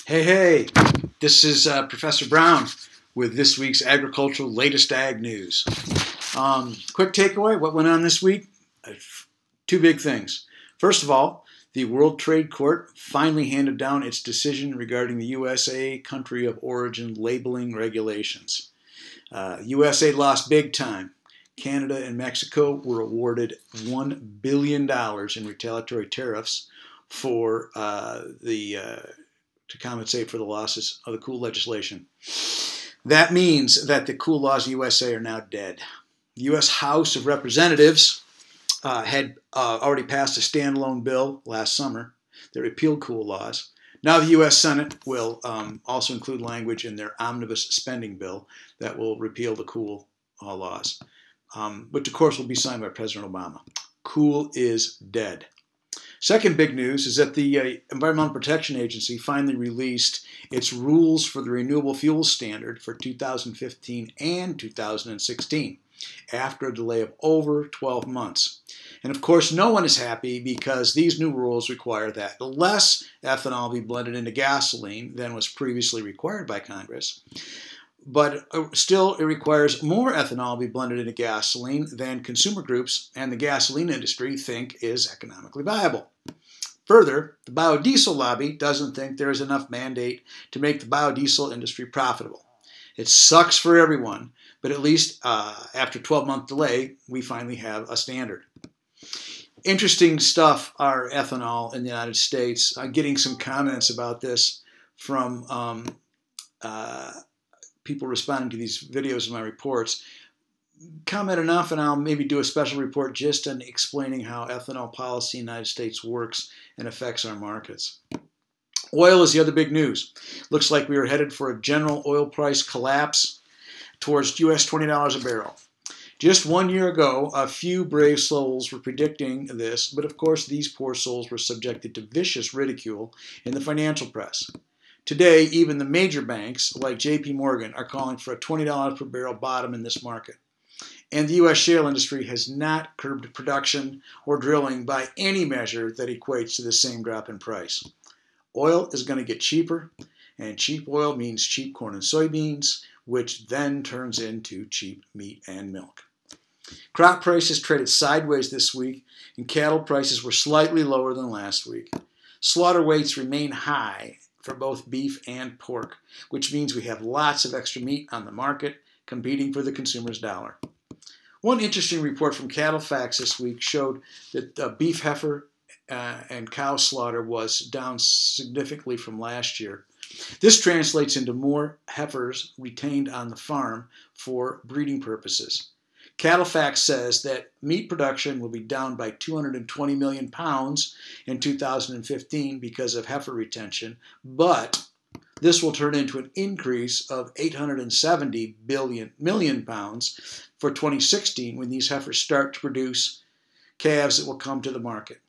Hey, this is Professor Brown with this week's agricultural latest ag news. Quick takeaway, what went on this week? Two big things. First of all, the World Trade Court finally handed down its decision regarding the USA country of origin labeling regulations. USA lost big time. Canada and Mexico were awarded $1 billion in retaliatory tariffs for to compensate for the losses of the cool legislation. That means that the cool laws in the USA are now dead. The U.S. House of Representatives had already passed a standalone bill last summer that repealed cool laws. Now the U.S. Senate will also include language in their omnibus spending bill that will repeal the cool laws, which of course will be signed by President Obama. Cool is dead. Second big news is that the Environmental Protection Agency finally released its rules for the Renewable Fuel Standard for 2015 and 2016 after a delay of over 12 months. And of course, no one is happy because these new rules require that less ethanol be blended into gasoline than was previously required by Congress. But still, it requires more ethanol be blended into gasoline than consumer groups and the gasoline industry think is economically viable. Further, the biodiesel lobby doesn't think there is enough mandate to make the biodiesel industry profitable. It sucks for everyone, but at least after a 12-month delay, we finally have a standard. Interesting stuff are ethanol in the United States. I'm getting some comments about this from people responding to these videos and my reports. Comment enough and I'll maybe do a special report just on explaining how ethanol policy in the United States works and affects our markets. Oil is the other big news. Looks like we are headed for a general oil price collapse towards US $20 a barrel. Just 1 year ago, a few brave souls were predicting this, but of course these poor souls were subjected to vicious ridicule in the financial press. Today, even the major banks, like JP Morgan, are calling for a $20 per barrel bottom in this market. And the U.S. shale industry has not curbed production or drilling by any measure that equates to the same drop in price. Oil is going to get cheaper, and cheap oil means cheap corn and soybeans, which then turns into cheap meat and milk. Crop prices traded sideways this week, and cattle prices were slightly lower than last week. Slaughter weights remain high for both beef and pork, which means we have lots of extra meat on the market competing for the consumer's dollar. One interesting report from CattleFax this week showed that beef heifer and cow slaughter was down significantly from last year. This translates into more heifers retained on the farm for breeding purposes. CattleFax says that meat production will be down by 220 million pounds in 2015 because of heifer retention, but this will turn into an increase of 870 million pounds for 2016 when these heifers start to produce calves that will come to the market.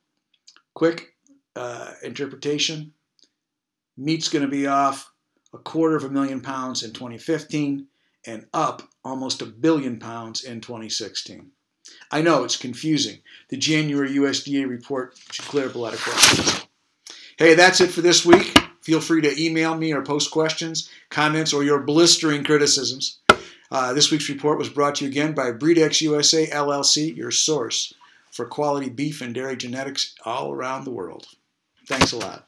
Quick interpretation, meat's going to be off 250,000 pounds in 2015 and up almost 1 billion pounds in 2016. I know it's confusing. The January USDA report should clear up a lot of questions. Hey, that's it for this week. Feel free to email me or post questions, comments, or your blistering criticisms. This week's report was brought to you again by BreedX USA LLC, your source for quality beef and dairy genetics all around the world. Thanks a lot.